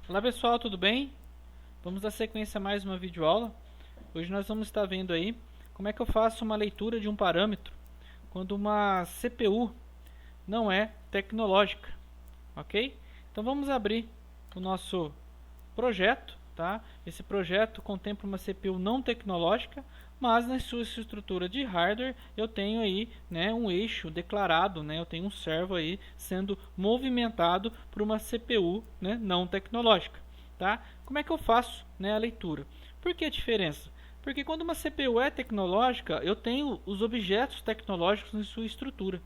Olá pessoal, tudo bem? Vamos dar sequência a mais uma videoaula. Hoje nós vamos estar vendo aí como é que eu faço uma leitura de um parâmetro quando uma CPU não é tecnológica, ok? Então vamos abrir o nosso projeto, tá? Esse projeto contempla uma CPU não tecnológica, mas na sua estrutura de hardware eu tenho aí, né, um eixo declarado, né, eu tenho um servo aí sendo movimentado por uma CPU, né, não tecnológica, tá? Como é que eu faço, né, a leitura? Por que a diferença? Porque quando uma CPU é tecnológica, eu tenho os objetos tecnológicos em sua estrutura,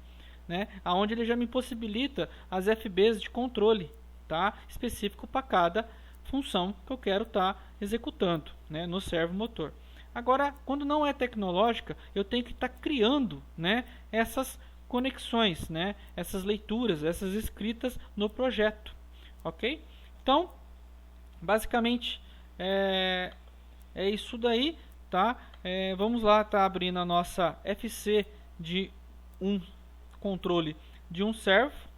né, aonde ele já me possibilita as FBs de controle, tá, específico para cada função que eu quero estar executando, né, no servo motor. Agora, quando não é tecnológica, eu tenho que estar criando, né, essas conexões, né, essas leituras, essas escritas no projeto, ok? Então, basicamente é isso daí, tá? Vamos lá, tá abrindo a nossa FC de um controle de um servo.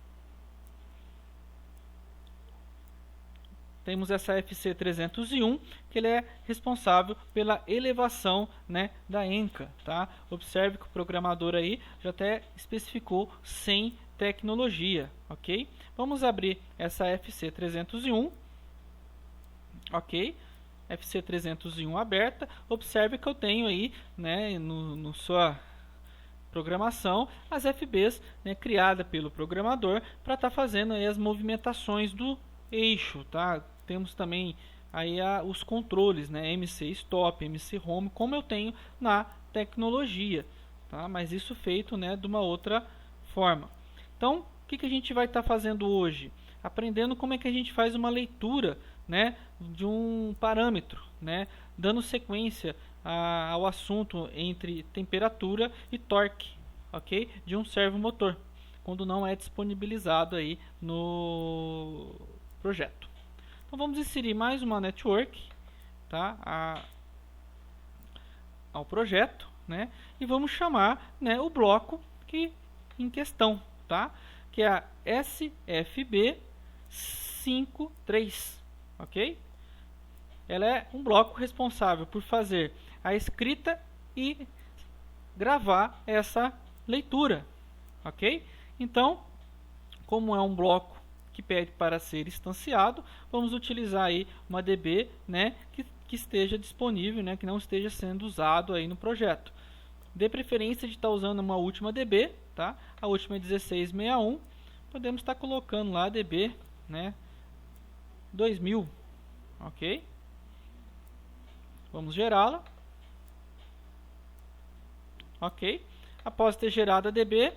Temos essa FC301, que ele é responsável pela elevação, né, da ENCA, tá? Observe que o programador aí já até especificou sem tecnologia, ok? Vamos abrir essa FC301, ok? FC301 aberta. Observe que eu tenho aí, né, no sua programação, as FBs, né, criadas pelo programador para estar fazendo aí as movimentações do eixo, tá? Temos também aí os controles, né, MC Stop, MC Home, como eu tenho na tecnologia, tá? Mas isso feito, né, de uma outra forma. Então, o que a gente vai estar fazendo hoje? Aprendendo como é que a gente faz uma leitura, né, de um parâmetro, né, dando sequência ao assunto entre temperatura e torque, ok? De um servo motor, quando não é disponibilizado aí no projeto. Então vamos inserir mais uma network, tá, ao projeto, né, e vamos chamar, né, o bloco em questão, tá, que é a SFB53, ok? Ela é um bloco responsável por fazer a escrita e gravar essa leitura, ok? Então, como é um bloco que pede para ser instanciado, vamos utilizar aí uma DB, né, que esteja disponível, né, que não esteja sendo usado aí no projeto. Dê preferência de estar usando uma última DB, tá? A última é 1661. Podemos estar colocando lá a DB, né, 2000, ok? Vamos gerá-la, ok? Após ter gerado a DB,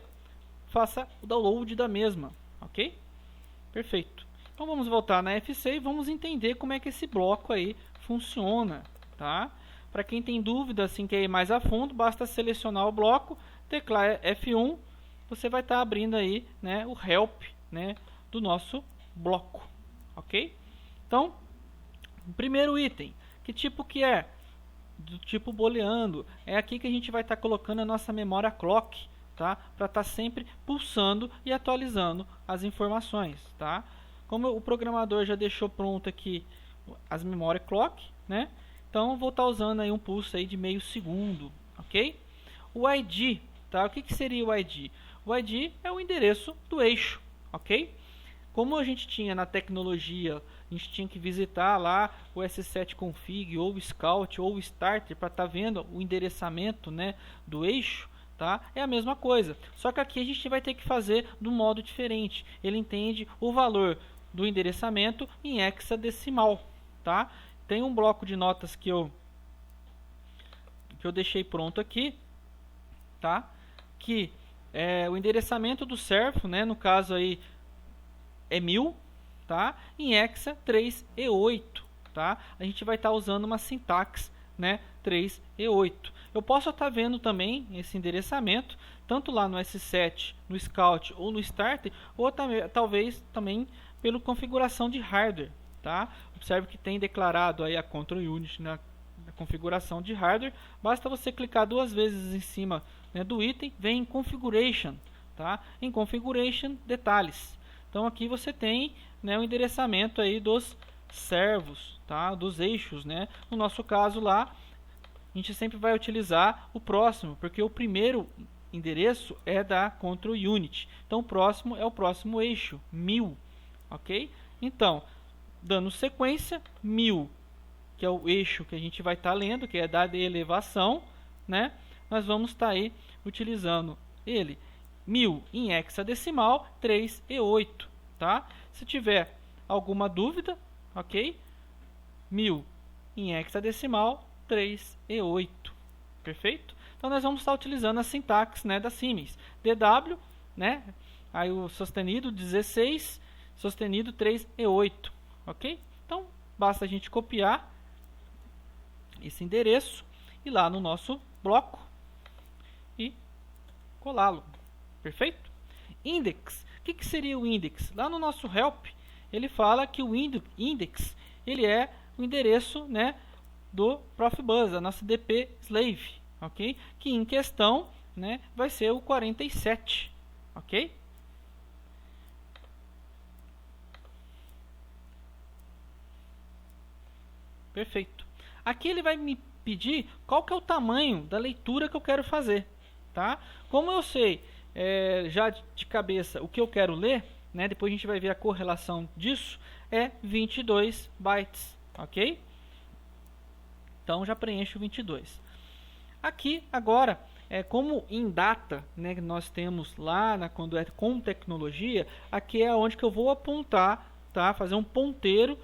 faça o download da mesma, ok? Perfeito. Então vamos voltar na FC e vamos entender como é que esse bloco aí funciona, tá? Para quem tem dúvida, assim, quer ir mais a fundo, basta selecionar o bloco, teclar F1, você vai estar abrindo aí, né, o help, né, do nosso bloco, ok? Então, o primeiro item, que tipo que é? Do tipo booleano, é aqui que a gente vai estar colocando a nossa memória clock, tá? Para estar sempre pulsando e atualizando as informações, tá? Como o programador já deixou pronto aqui as memória clock, né? Então vou estar usando aí um pulso aí de meio segundo, ok? O ID, tá? O que seria o ID? O ID é o endereço do eixo, ok? Como a gente tinha na tecnologia, a gente tinha que visitar lá o S7 config ou o Scout ou o Starter para estar vendo o endereçamento, né, do eixo. Tá? É a mesma coisa, só que aqui a gente vai ter que fazer de um modo diferente. Ele entende o valor do endereçamento em hexadecimal, tá? Tem um bloco de notas que eu deixei pronto aqui, tá? Que é o endereçamento do servo, né? No caso aí é 1000, tá? Em hexa 3 e 8, tá? A gente vai estar usando uma sintaxe, né, 3 e 8. Eu posso estar vendo também esse endereçamento, tanto lá no S7, no Scout ou no Starter, ou talvez também pela configuração de hardware, tá? Observe que tem declarado aí a Control Unit na configuração de hardware. Basta você clicar duas vezes em cima, né, do item, vem em Configuration, tá? Em Configuration, detalhes. Então aqui você tem, né, o endereçamento aí dos servos, tá? Dos eixos, né? No nosso caso lá, a gente sempre vai utilizar o próximo, porque o primeiro endereço é da control unit. Então o próximo é o próximo eixo, 1000, ok? Então, dando sequência, 1000, que é o eixo que a gente vai estar lendo, que é da elevação, né? Nós vamos estar aí utilizando ele 1000 em hexadecimal, 3 e 8, tá? Se tiver alguma dúvida, ok? 1000 em hexadecimal, 3 e 8, perfeito? Então nós vamos estar utilizando a sintaxe, né, da Siemens. DW, né? Aí o sustenido 16, sustenido 3 e 8, ok? Então basta a gente copiar esse endereço e lá no nosso bloco e colá-lo, perfeito? Index, o que seria o index? Lá no nosso help ele fala que o index ele é o endereço, né, do Profibus, a nossa DP slave, ok? Que em questão, né, vai ser o 47, ok? Perfeito. Aqui ele vai me pedir qual que é o tamanho da leitura que eu quero fazer, tá? Como eu sei já de cabeça o que eu quero ler, né, depois a gente vai ver a correlação disso, é 22 bytes, ok? Então já preencho 22. Aqui agora, como em data, né, nós temos lá quando é com tecnologia, aqui é onde que eu vou apontar, tá? Fazer um ponteiro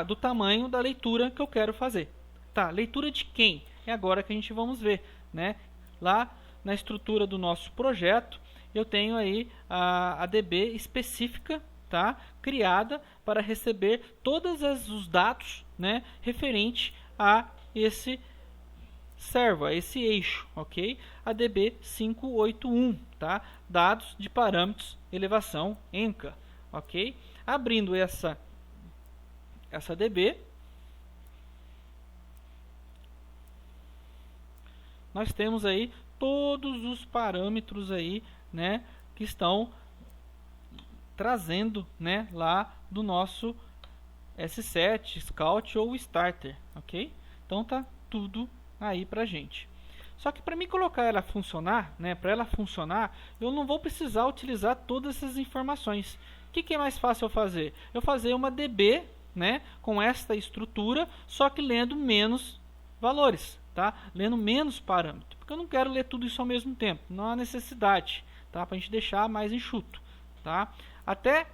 do tamanho da leitura que eu quero fazer. Tá, leitura de quem? É agora que a gente vamos ver, né? Lá na estrutura do nosso projeto, eu tenho aí a DB específica, tá? Criada para receber todos os dados, né, referente a esse servo, a esse eixo, ok? A DB 581, tá? Dados de parâmetros, elevação, ENCA, ok? Abrindo essa DB, nós temos aí todos os parâmetros aí, né, que estão trazendo, né, lá do nosso S7, Scout ou Starter, ok? Então tá tudo aí pra gente. Só que para mim colocar ela funcionar, né, para ela funcionar, eu não vou precisar utilizar todas essas informações. O que é mais fácil eu fazer? Eu fazer uma DB, né, com esta estrutura, só que lendo menos valores, tá? Lendo menos parâmetros, porque eu não quero ler tudo isso ao mesmo tempo, não há necessidade, tá? Para a gente deixar mais enxuto, tá? Até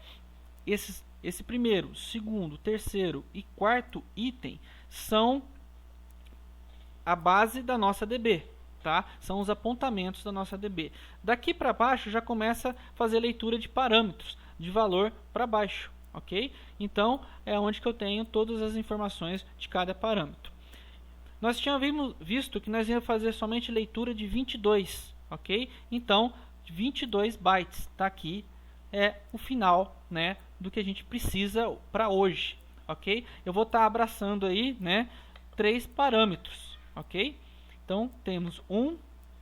esse primeiro, segundo, terceiro e quarto item são a base da nossa DB, tá? São os apontamentos da nossa DB. Daqui para baixo já começa a fazer leitura de parâmetros, de valor para baixo, ok? Então é onde que eu tenho todas as informações de cada parâmetro. Nós tínhamos visto que nós íamos fazer somente leitura de 22, ok? Então 22 bytes, tá aqui, é o final, né, do que a gente precisa para hoje, ok? Eu vou estar abraçando aí, né, 3 parâmetros, ok? Então temos 1,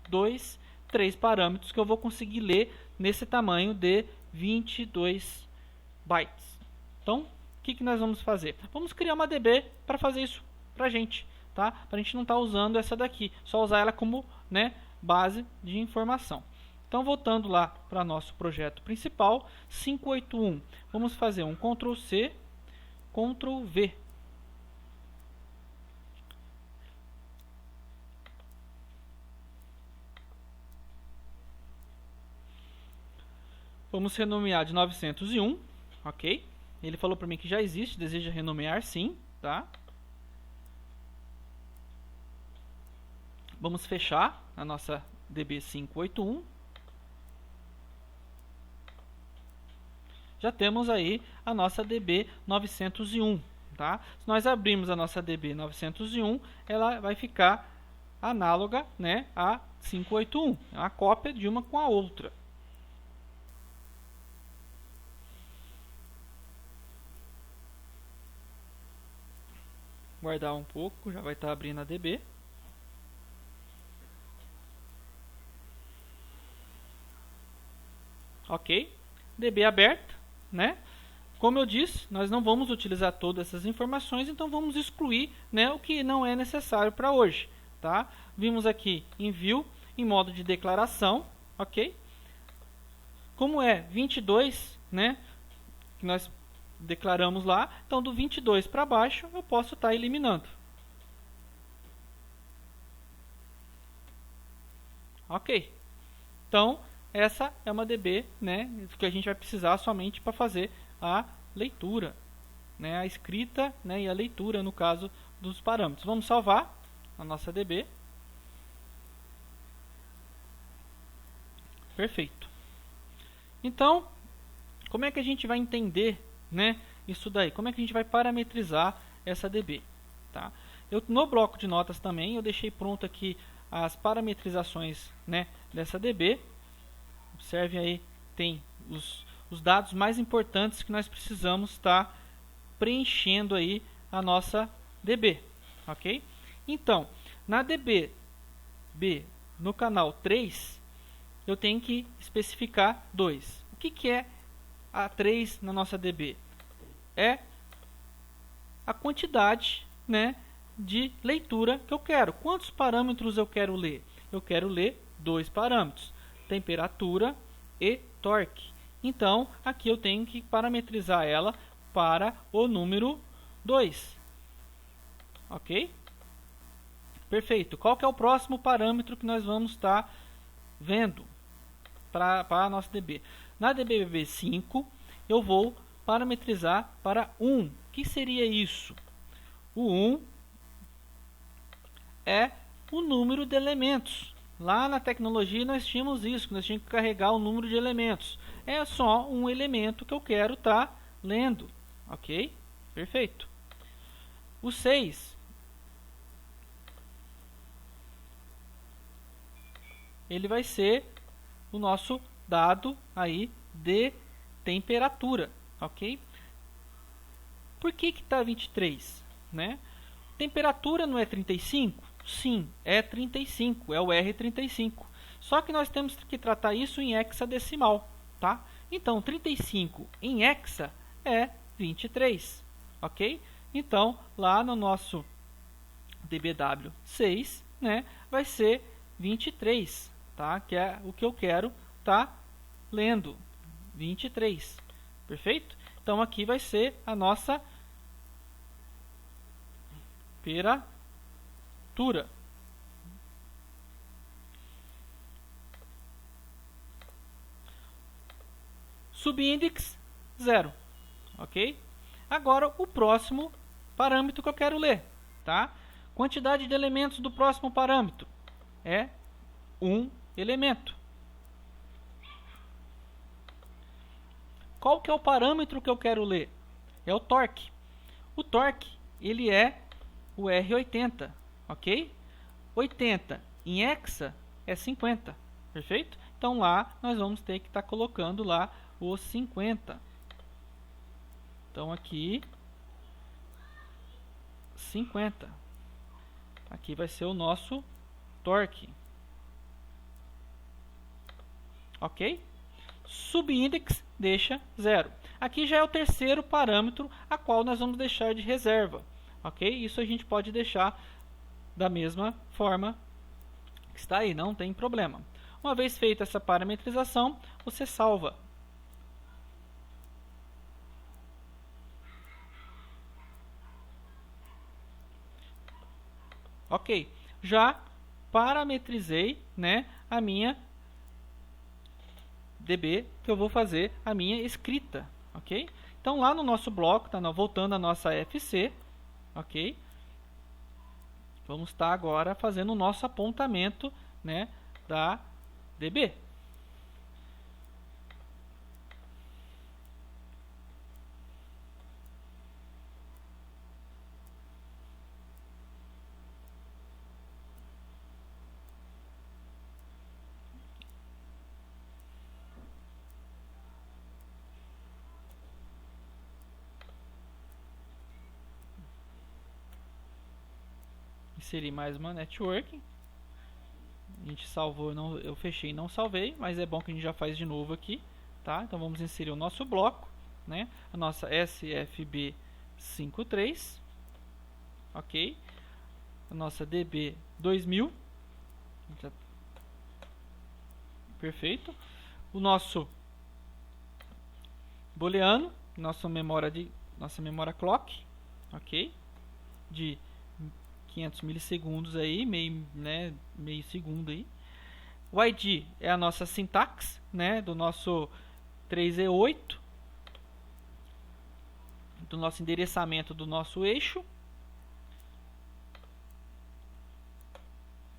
2, 3 parâmetros que eu vou conseguir ler nesse tamanho de 22 bytes. Então, o que nós vamos fazer? Vamos criar uma DB para fazer isso para a gente, tá? Para a gente não estar usando essa daqui, só usar ela como, né, base de informação. Então, voltando lá para nosso projeto principal, 581, vamos fazer um Ctrl C, Ctrl V. Vamos renomear de 901, ok? Ele falou para mim que já existe, deseja renomear, sim, tá? Vamos fechar a nossa DB 581. Já temos aí a nossa DB 901, tá? Se nós abrirmos a nossa DB 901, ela vai ficar análoga, né, a 581, é uma cópia de uma com a outra. Guardar um pouco, já vai estar abrindo a DB. Ok, DB aberta, né? Como eu disse, nós não vamos utilizar todas essas informações, então vamos excluir, né, o que não é necessário para hoje. Tá? Vimos aqui envio em modo de declaração, ok? Como é 22, né, que nós declaramos lá, então do 22 para baixo eu posso estar eliminando. Ok. Então, essa é uma DB, né, que a gente vai precisar somente para fazer a leitura, né, a escrita, né, e a leitura, no caso dos parâmetros. Vamos salvar a nossa DB. Perfeito. Então, como é que a gente vai entender, né, isso daí? Como é que a gente vai parametrizar essa DB? Tá? No bloco de notas também, eu deixei pronto aqui as parametrizações, né, dessa DB. Observe aí, tem os dados mais importantes que nós precisamos estar preenchendo aí a nossa DB, ok? Então, na DB B, no canal 3, eu tenho que especificar 2. O que é a 3 na nossa DB? É a quantidade, né, de leitura que eu quero. Quantos parâmetros eu quero ler? Eu quero ler 2 parâmetros, temperatura e torque. Então, aqui eu tenho que parametrizar ela para o número 2. Ok? Perfeito. Qual que é o próximo parâmetro que nós vamos estar vendo para a nossa DB? Na DB5, eu vou parametrizar para 1. O que seria isso? O 1 é o número de elementos. Lá na tecnologia nós tínhamos isso, nós tínhamos que carregar o número de elementos. É só um elemento que eu quero estar lendo. Ok? Perfeito. O 6, ele vai ser o nosso dado aí de temperatura. Ok? Por que está 23? Né? Temperatura não é 35? Sim, é 35, é o R35. Só que nós temos que tratar isso em hexadecimal, tá? Então, 35 em hexa é 23, ok? Então, lá no nosso DBW6, né, vai ser 23, tá? Que é o que eu quero tá lendo, 23, perfeito? Então, aqui vai ser a nossa temperatura. Subíndice 0, ok? Agora o próximo parâmetro que eu quero ler, tá? Quantidade de elementos do próximo parâmetro é um elemento. Qual que é o parâmetro que eu quero ler? É o torque. O torque, ele é o R80, ok? 80 em hexa é 50, perfeito? Então lá nós vamos ter que estar colocando lá os 50. Então aqui 50. Aqui vai ser o nosso torque. Ok? Subíndice deixa 0. Aqui já é o terceiro parâmetro a qual nós vamos deixar de reserva. Ok? Isso a gente pode deixar da mesma forma que está aí, não tem problema. Uma vez feita essa parametrização, você salva. Ok, já parametrizei, né, a minha DB, que eu vou fazer a minha escrita, ok? Então lá no nosso bloco, tá, voltando à nossa FC, ok? Vamos estar agora fazendo o nosso apontamento, né, da DB. Inserir mais uma network. A gente salvou, eu fechei e não salvei, mas é bom que a gente já faz de novo aqui, tá? Então vamos inserir o nosso bloco, né? A nossa SFB 53, ok? A nossa DB 2000, perfeito. O nosso booleano, nossa memória clock, ok? De 500 milissegundos aí, meio segundo aí. O ID é a nossa sintaxe, né, do nosso 3E8, do nosso endereçamento do nosso eixo.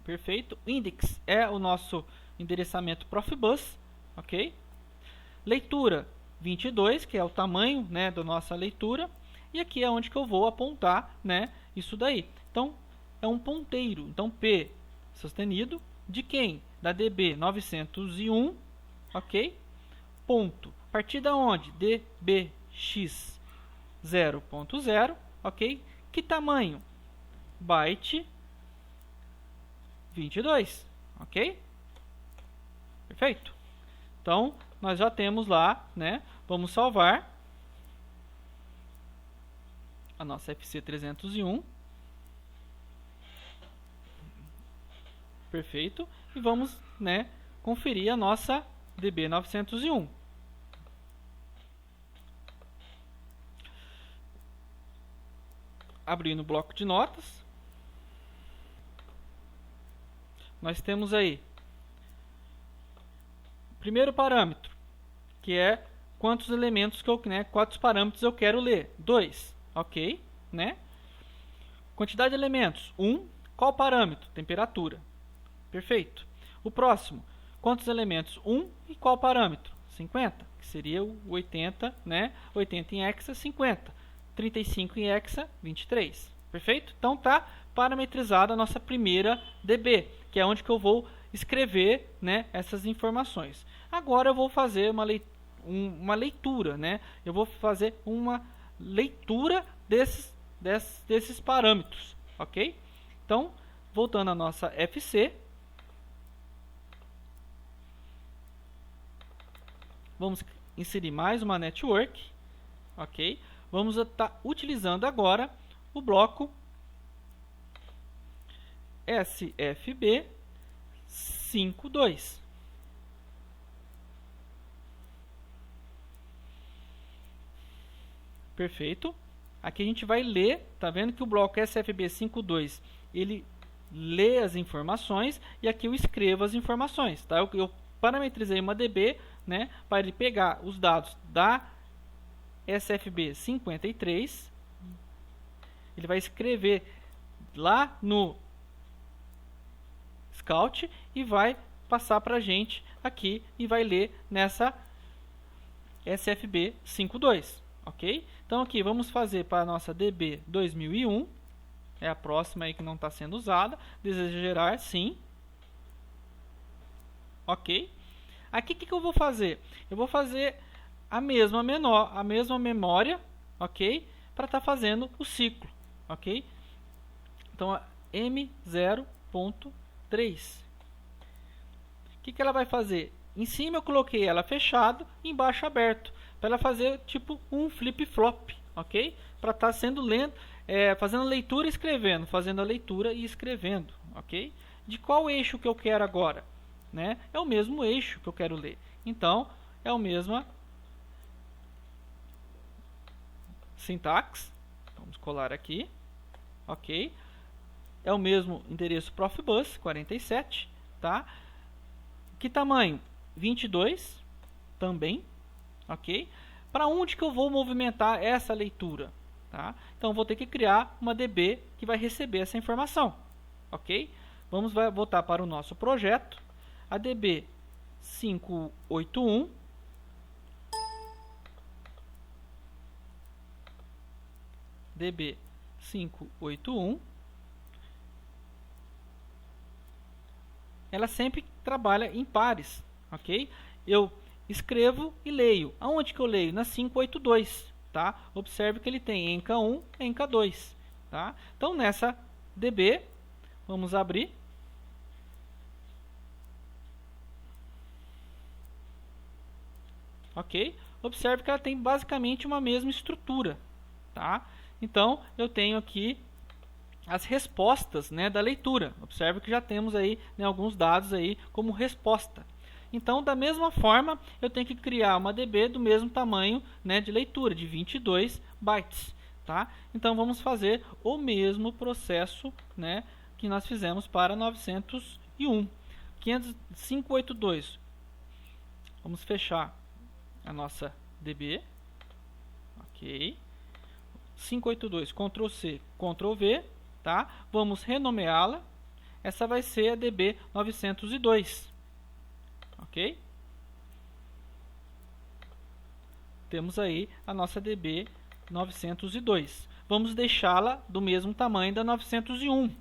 Perfeito. Index é o nosso endereçamento Profibus, ok? Leitura 22, que é o tamanho, né, da nossa leitura. E aqui é onde que eu vou apontar, né, isso daí. Então, é um ponteiro. Então, P sustenido de quem? Da DB 901, ok? Ponto. A partir da onde? DBX 0.0, ok? Que tamanho? Byte 22, ok? Perfeito. Então, nós já temos lá, né? Vamos salvar a nossa FC301. Perfeito. E vamos, né, conferir a nossa DB901. Abrindo o bloco de notas. Nós temos aí primeiro parâmetro, que é quantos elementos que eu, né, quantos parâmetros eu quero ler. 2, ok, né? Quantidade de elementos, 1. Qual parâmetro? Temperatura. Perfeito. O próximo, quantos elementos? 1 e qual parâmetro? 50, que seria o 80, né? 80 em hexa, 50. 35 em hexa, 23. Perfeito? Então tá parametrizada a nossa primeira DB, que é onde que eu vou escrever, né, essas informações. Agora eu vou fazer uma leitura, né? Eu vou fazer uma leitura desses parâmetros, ok? Então, voltando à nossa FC, vamos inserir mais uma network, ok? Vamos estar utilizando agora o bloco SFB 52. Perfeito. Aqui a gente vai ler, tá vendo que o bloco SFB 52, ele lê as informações e aqui eu escrevo as informações, tá? Eu parametrizei uma DB, né, para ele pegar os dados da SFB 53, ele vai escrever lá no Scout e vai passar para a gente aqui e vai ler nessa SFB 52, ok? Então aqui vamos fazer para a nossa DB 2001, é a próxima aí que não está sendo usada. Deseja gerar, sim, ok? Aqui o que eu vou fazer? Eu vou fazer a mesma memória, ok? Para estar fazendo o ciclo, ok? Então M0.3. O que ela vai fazer? Em cima eu coloquei ela fechado, embaixo aberto, para ela fazer tipo um flip-flop, ok? Para estar sendo lendo, fazendo a leitura e escrevendo, fazendo a leitura e escrevendo, ok? De qual eixo que eu quero agora? Né? É o mesmo eixo que eu quero ler. Então, é a mesma sintaxe. Vamos colar aqui, ok? É o mesmo endereço Profibus 47, tá? Que tamanho? 22 também, ok? Para onde que eu vou movimentar essa leitura? Tá? Então, vou ter que criar uma DB que vai receber essa informação, ok? Vamos voltar para o nosso projeto, a DB 581, DB 581, ela sempre trabalha em pares, ok? Eu escrevo e leio. Aonde que eu leio? Na 582, tá? Observe que ele tem ENCA 1 e ENCA 2, tá? Então, nessa DB, vamos abrir. Ok? observe que ela tem basicamente uma mesma estrutura, tá? Então, eu tenho aqui as respostas, né, da leitura. Observe que já temos aí, né, alguns dados aí como resposta. Então, da mesma forma, eu tenho que criar uma DB do mesmo tamanho, né, de leitura, de 22 bytes. Tá? Então, vamos fazer o mesmo processo, né, que nós fizemos para 901. 582. Vamos fechar a nossa DB. Ok. 582, Ctrl C, Ctrl V. Tá? Vamos renomeá-la. Essa vai ser a DB 902. Ok? Temos aí a nossa DB 902. Vamos deixá-la do mesmo tamanho da 901.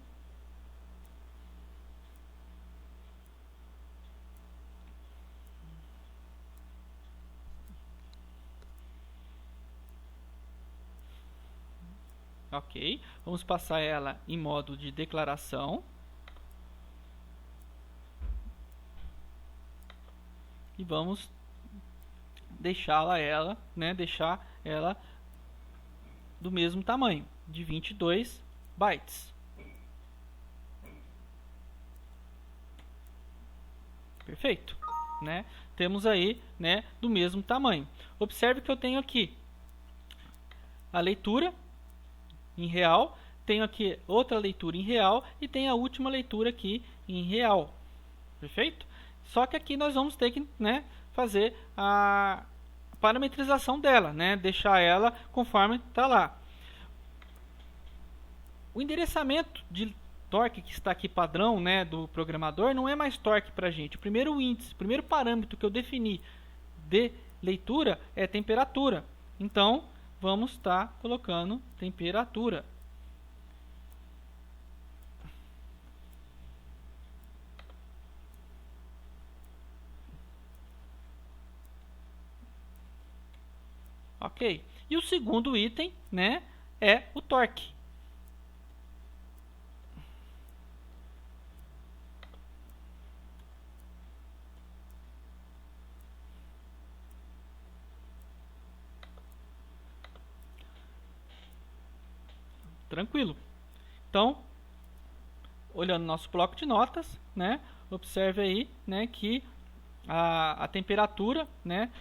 Ok, vamos passar ela em modo de declaração. E vamos deixar ela do mesmo tamanho, de 22 bytes. Perfeito, né? Temos aí, né, do mesmo tamanho. Observe que eu tenho aqui a leitura em real, tenho aqui outra leitura em real e tenho a última leitura aqui em real. Perfeito? Só que aqui nós vamos ter que, né, fazer a parametrização dela, né, deixar ela conforme está lá. O endereçamento de torque que está aqui padrão, né, do programador não é mais torque para a gente. O primeiro índice, o primeiro parâmetro que eu defini de leitura é temperatura. Então, vamos estar colocando temperatura. Ok. E o segundo item, né, é o torque. Tranquilo. Então, olhando nosso bloco de notas, né, observe aí, né, que a temperatura, né,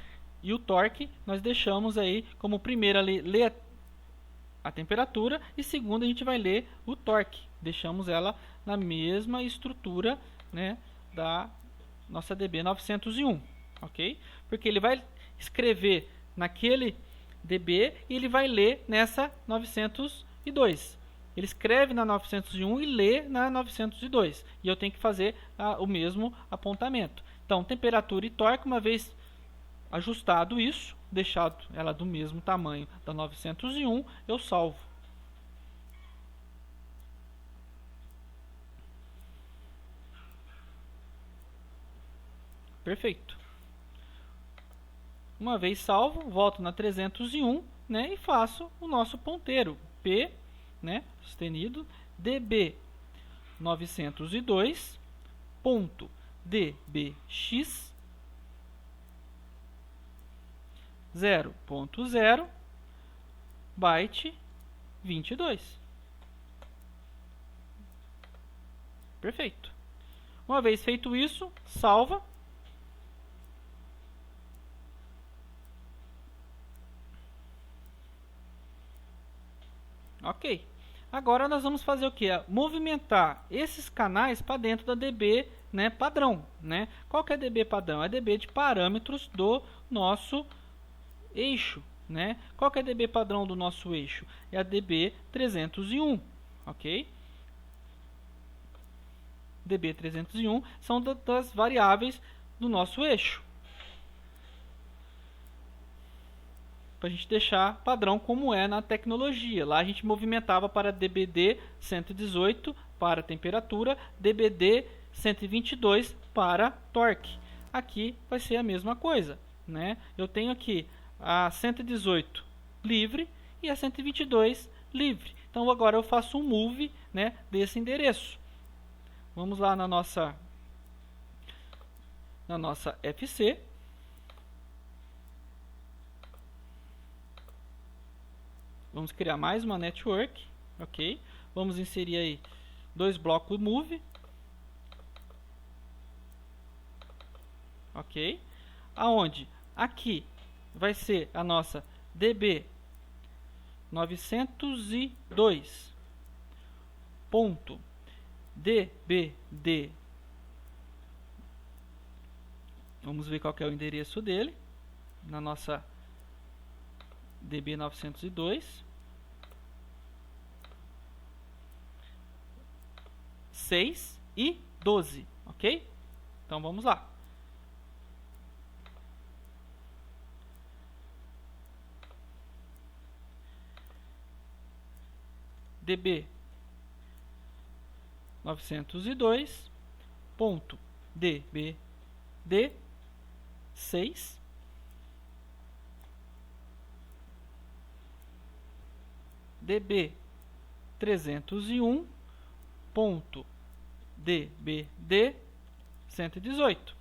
e o torque nós deixamos aí como primeira ler a temperatura e segunda a gente vai ler o torque. Deixamos ela na mesma estrutura, né, da nossa DB 901, ok? Porque ele vai escrever naquele DB e ele vai ler nessa 902. Ele escreve na 901 e lê na 902. E eu tenho que fazer o mesmo apontamento. Então, temperatura e torque, uma vez ajustado isso, deixado ela do mesmo tamanho da 901, eu salvo. Perfeito. Uma vez salvo, volto na 301, né, e faço o nosso ponteiro P, né, sustenido, db 902.dbx 0.0 byte 22. Perfeito. Uma vez feito isso, salva. Ok. Agora nós vamos fazer o que? Movimentar esses canais para dentro da DB, né, padrão. Né? Qual que é a DB padrão? É a DB de parâmetros do nosso eixo. Né? Qual que é a DB padrão do nosso eixo? É a DB 301. Ok? DB 301 são das variáveis do nosso eixo. Para a gente deixar padrão como é na tecnologia. Lá a gente movimentava para DBD 118 para temperatura, DBD 122 para torque. Aqui vai ser a mesma coisa, né? Eu tenho aqui a 118 livre e a 122 livre. Então agora eu faço um move, né, desse endereço. Vamos lá na nossa FC. Vamos criar mais uma network, ok? Vamos inserir aí 2 blocos move, ok? Aonde aqui vai ser a nossa DB 902.dbd. Vamos ver qual que é o endereço dele na nossa DB 902. 6 e 12, ok? Então vamos lá. DB 902.dbd 6 DB 301.dbd 118.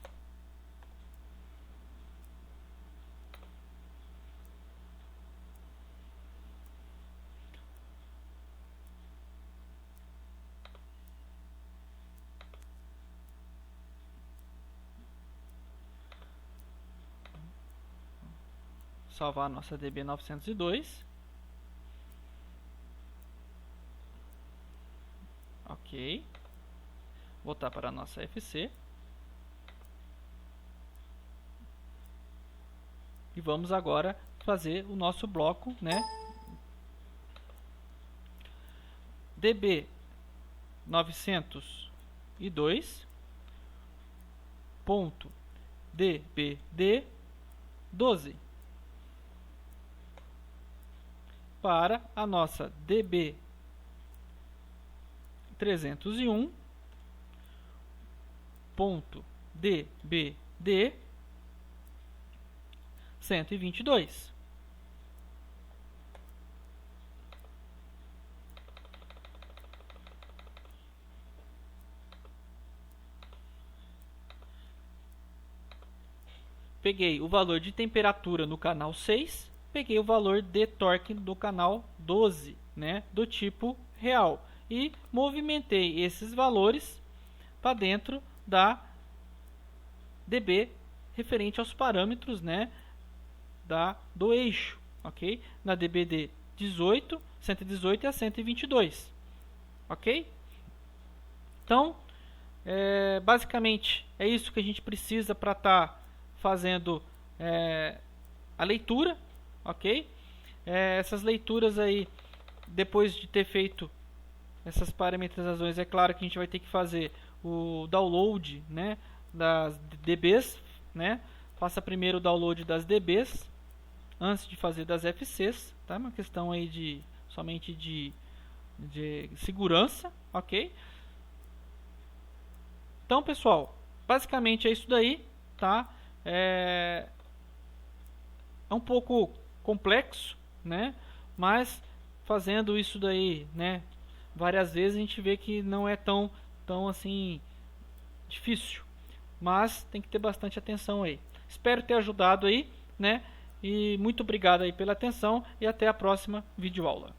Salvar a nossa DB 902. Ok. Voltar para a nossa FC. E vamos agora fazer o nosso bloco, né? DB 902.dbd 12 para a nossa DB 301.dbd 122. Peguei o valor de temperatura no canal 6, peguei o valor de torque do canal 12, né, do tipo real, e movimentei esses valores para dentro da DB referente aos parâmetros, né, do eixo, ok? Na DBD 18, 118 e a 122, ok? Então, basicamente é isso que a gente precisa para estar fazendo a leitura, ok? Essas leituras aí, depois de ter feito essas parametrizações, é claro que a gente vai ter que fazer o download, né, das DBs, né? Faça primeiro o download das DBs antes de fazer das FCs, tá? Uma questão aí somente de segurança, ok? Então, pessoal, basicamente é isso daí, tá? É um pouco complexo, né? Mas fazendo isso daí, né, várias vezes, a gente vê que não é tão assim difícil, mas tem que ter bastante atenção aí. Espero ter ajudado aí, né? E muito obrigado aí pela atenção e até a próxima videoaula.